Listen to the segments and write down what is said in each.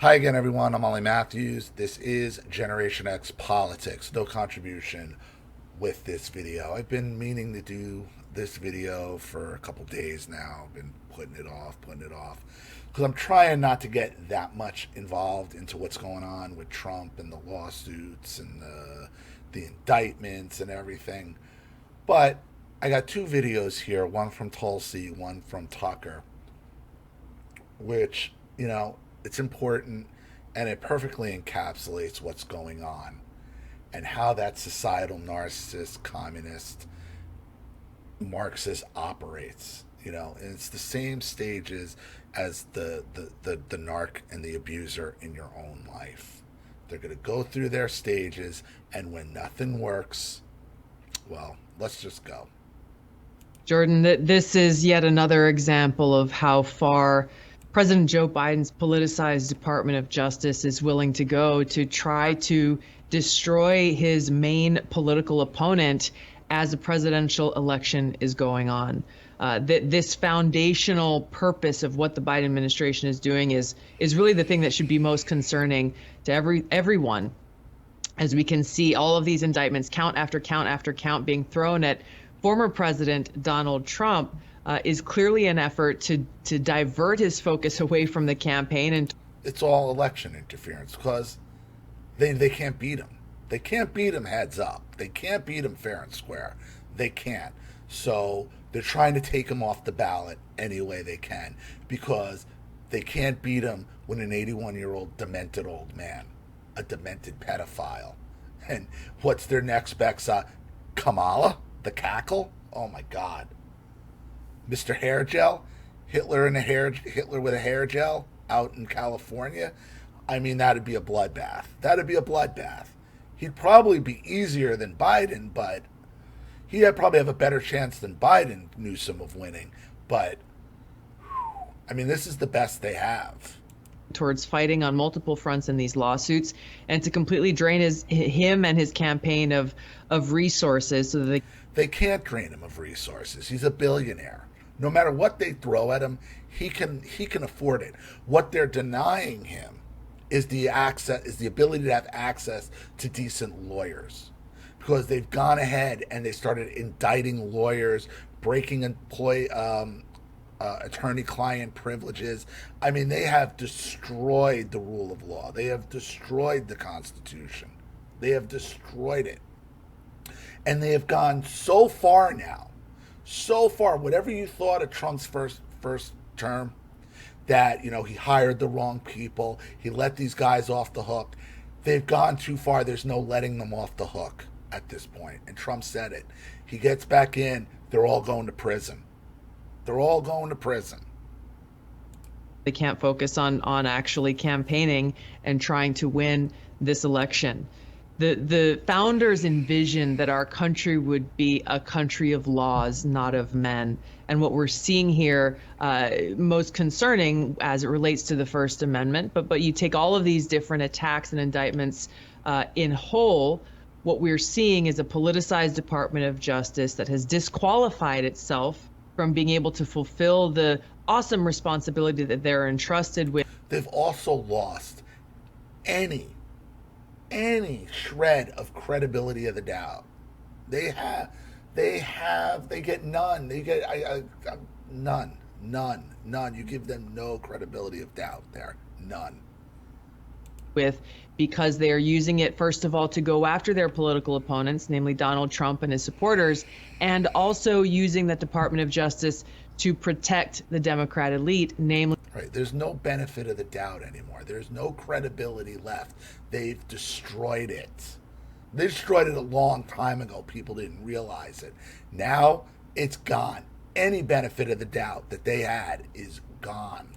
Hi again, everyone. I'm Ollie Matthews. This is Generation X Politics. No contribution with this video. I've been meaning to do this video for a couple days now. I've been putting it off, because I'm trying not to get that much involved into what's going on with Trump and the lawsuits and the indictments and everything. But I got two videos here, one from Tulsi, one from Tucker, which, it's important and it perfectly encapsulates what's going on and how that societal narcissist, communist, Marxist operates. And it's the same stages as the narc and the abuser in your own life. They're going to go through their stages, and when nothing works, well, let's just go. Jordan, this is yet another example of how far President Joe Biden's politicized Department of Justice is willing to go to try to destroy his main political opponent as a presidential election is going on. This foundational purpose of what the Biden administration is doing is really the thing that should be most concerning to everyone, as we can see all of these indictments, count after count after count, being thrown at former President Donald Trump. Is clearly an effort to divert his focus away from the campaign. And it's all election interference, because they can't beat him. They can't beat him heads up. They can't beat him fair and square. They can't. So they're trying to take him off the ballot any way they can, because they can't beat him when an 81-year-old demented old man, a demented pedophile. And what's their next best? Kamala, the cackle? Oh my God. Mr. Hair Gel, Hitler with a hair gel out in California. I mean, that'd be a bloodbath. He'd probably be easier than Biden, but he'd probably have a better chance than Biden, Newsom, of winning. But I mean, this is the best they have. Towards fighting on multiple fronts in these lawsuits, and to completely drain him and his campaign of resources, so that they can't drain him of resources. He's a billionaire. No matter what they throw at him, he can afford it. What they're denying him is the ability to have access to decent lawyers, because they've gone ahead and they started indicting lawyers, breaking attorney-client privileges. I mean, they have destroyed the rule of law. They have destroyed the Constitution. They have destroyed it. And they have gone so far now, whatever you thought of Trump's first term, that, he hired the wrong people, he let these guys off the hook. They've gone too far. There's no letting them off the hook at this point. And Trump said it. He gets back in, they're all going to prison. they can't focus on actually campaigning and trying to win this election. The founders envisioned that our country would be a country of laws, not of men. And what we're seeing here, most concerning as it relates to the First Amendment, but you take all of these different attacks and indictments in whole, what we're seeing is a politicized Department of Justice that has disqualified itself from being able to fulfill the awesome responsibility that they're entrusted with. They've also lost any shred of credibility of the doubt. They get none. They get none. You give them no credibility of doubt there. None. Because they are using it, first of all, to go after their political opponents, namely Donald Trump and his supporters, and also using the Department of Justice to protect the Democrat elite, namely. Right. There's no benefit of the doubt anymore. There's no credibility left. They've destroyed it. They destroyed it a long time ago. People didn't realize it. Now it's gone. Any benefit of the doubt that they had is gone.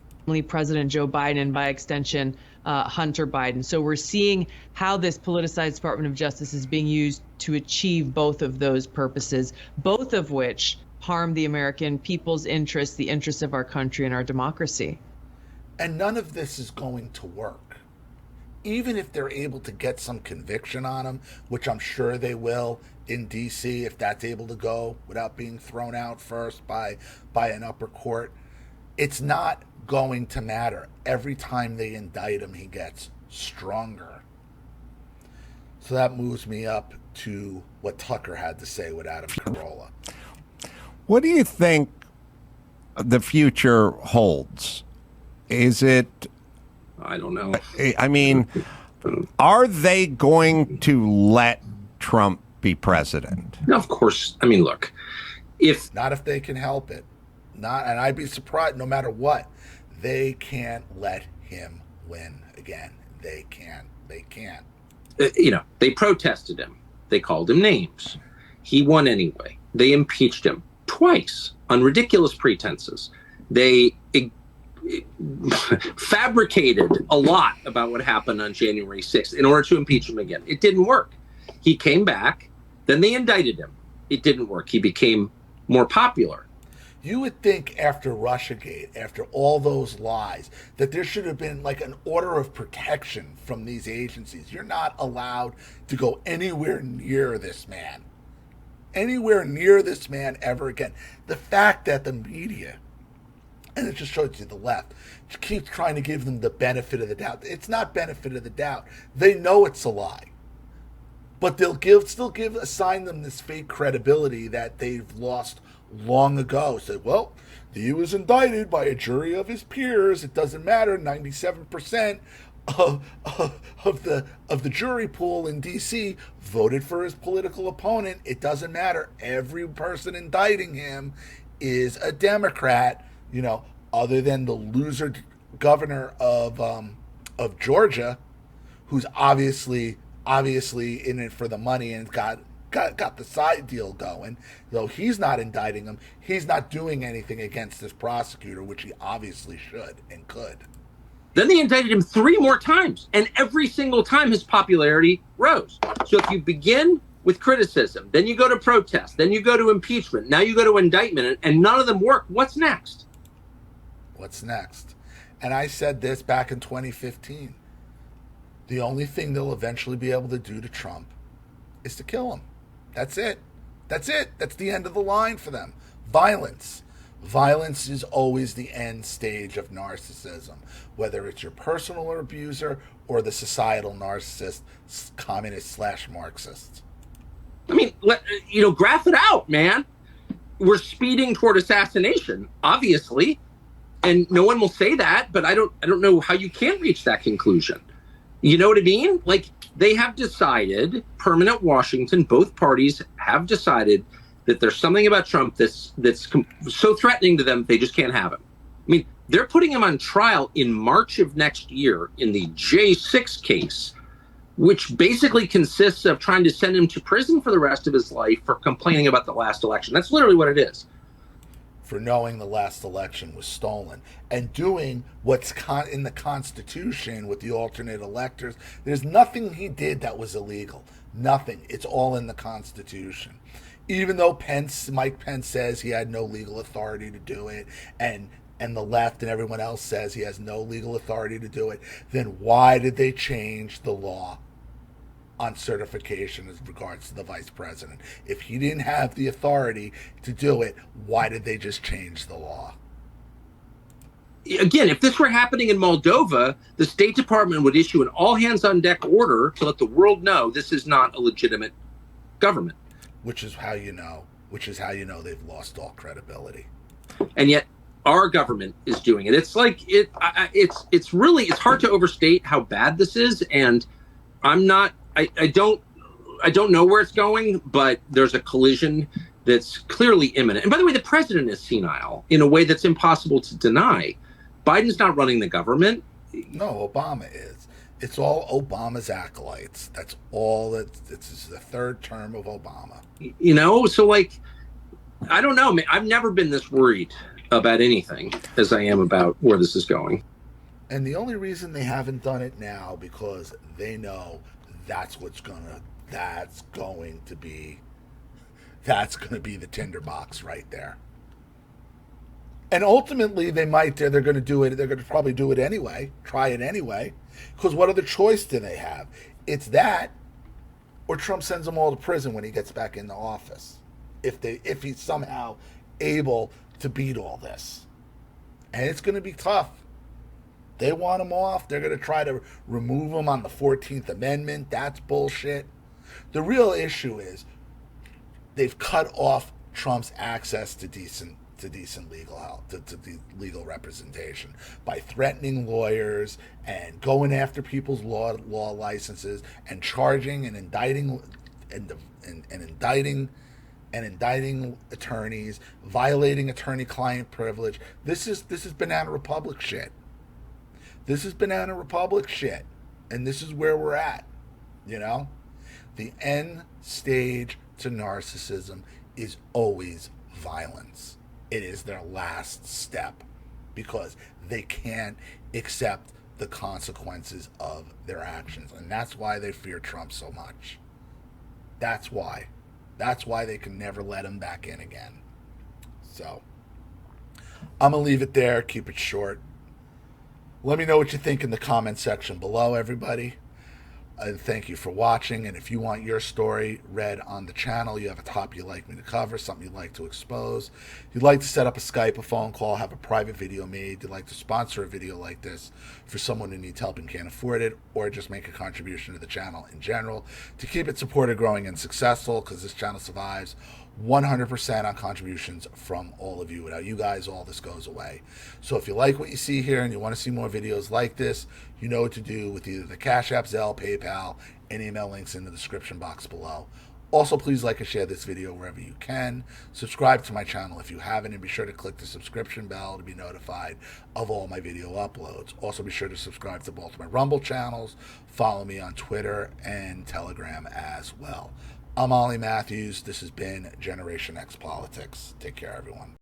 President Joe Biden, and by extension, Hunter Biden. So we're seeing how this politicized Department of Justice is being used to achieve both of those purposes, both of which harm the American people's interests, the interests of our country and our democracy. And none of this is going to work. Even if they're able to get some conviction on them, which I'm sure they will in D.C., if that's able to go without being thrown out first by an upper court, It's not going to matter. Every time they indict him, he gets stronger. So that moves me up to what Tucker had to say with Adam Carolla. What do you think the future holds? Is it... I don't know. I mean, are they going to let Trump be president? No, of course. I mean, look, if... Not if they can help it. Not, and I'd be surprised, no matter what, they can't let him win again. They can't. They can't. They protested him. They called him names. He won anyway. They impeached him twice on ridiculous pretenses. They fabricated a lot about what happened on January 6th in order to impeach him again. It didn't work. He came back. Then they indicted him. It didn't work. He became more popular. You would think after Russiagate, after all those lies, that there should have been like an order of protection from these agencies. You're not allowed to go anywhere near this man. Anywhere near this man ever again. The fact that the media, and it just shows you the left, keeps trying to give them the benefit of the doubt. It's not benefit of the doubt. They know it's a lie. But they'll assign them this fake credibility that they've lost long ago. Said, well, he was indicted by a jury of his peers. It doesn't matter. 97% of the jury pool in D.C. voted for his political opponent. It doesn't matter. Every person indicting him is a Democrat. Other than the loser governor of Georgia, who's obviously in it for the money and got the side deal going. Though he's not indicting him, he's not doing anything against this prosecutor, which he obviously should and could. Then they indicted him 3 more times, and every single time his popularity rose. So if you begin with criticism, then you go to protest, then you go to impeachment, now you go to indictment, and none of them work, what's next? What's next? And I said this back in 2015. The only thing they'll eventually be able to do to Trump is to kill him. That's it. That's it. That's the end of the line for them. Violence. Violence is always the end stage of narcissism, whether it's your personal abuser or the societal narcissist, communist/Marxist. I mean, graph it out, man. We're speeding toward assassination, obviously, and no one will say that, but I don't know how you can't reach that conclusion. You know what I mean? Like, they have decided, permanent Washington, both parties have decided that there's something about Trump that's so threatening to them, they just can't have him. I mean, they're putting him on trial in March of next year in the J6 case, which basically consists of trying to send him to prison for the rest of his life for complaining about the last election. That's literally what it is. For knowing the last election was stolen and doing what's in the Constitution with the alternate electors. There's nothing he did that was illegal. Nothing. It's all in the Constitution. Even though Mike Pence says he had no legal authority to do it, and the left and everyone else says he has no legal authority to do it, then why did they change the law on certification as regards to the vice president? If he didn't have the authority to do it, why did they just change the law? Again, if this were happening in Moldova, the State Department would issue an all-hands-on-deck order to let the world know this is not a legitimate government. Which is how you know they've lost all credibility. And yet our government is doing it. It's like it's hard to overstate how bad this is, and I don't know where it's going, but there's a collision that's clearly imminent. And by the way, the president is senile in a way that's impossible to deny. Biden's not running the government. No, Obama is. It's all Obama's acolytes. That's all. It's the third term of Obama. So like, I don't know. I've never been this worried about anything as I am about where this is going. And the only reason they haven't done it now because they know that's going to be the tinderbox right there. And ultimately they're going to do it. They're going to probably do it anyway, try it anyway, because what other choice do they have? It's that, or Trump sends them all to prison when he gets back into office. If he's somehow able to beat all this. And it's going to be tough. They want him off. They're going to try to remove him on the 14th Amendment. That's bullshit. The real issue is they've cut off Trump's access to decent legal help, to legal representation by threatening lawyers and going after people's law licenses and charging and indicting indicting attorneys, violating attorney-client privilege. This is Banana Republic shit. This is Banana Republic shit, and this is where we're at. You know, the end stage to narcissism is always violence. It is their last step because they can't accept the consequences of their actions. And that's why they fear Trump so much. That's why. That's why they can never let him back in again. So, I'm going to leave it there, keep it short. Let me know what you think in the comment section below, everybody. And thank you for watching. And if you want your story read on the channel, you have a topic you'd like me to cover, something you'd like to expose, you'd like to set up a Skype, a phone call, have a private video made, you'd like to sponsor a video like this for someone who needs help and can't afford it, or just make a contribution to the channel in general to keep it supported, growing, and successful, because this channel survives 100% on contributions from all of you. Without you guys, all this goes away. So if you like what you see here and you want to see more videos like this, you know what to do with either the Cash App, Zelle, PayPal, and email links in the description box below. Also, please like and share this video wherever you can. Subscribe to my channel if you haven't, and be sure to click the subscription bell to be notified of all my video uploads. Also, be sure to subscribe to both my Rumble channels. Follow me on Twitter and Telegram as well. I'm Ollie Matthews. This has been Generation X Politics. Take care, everyone.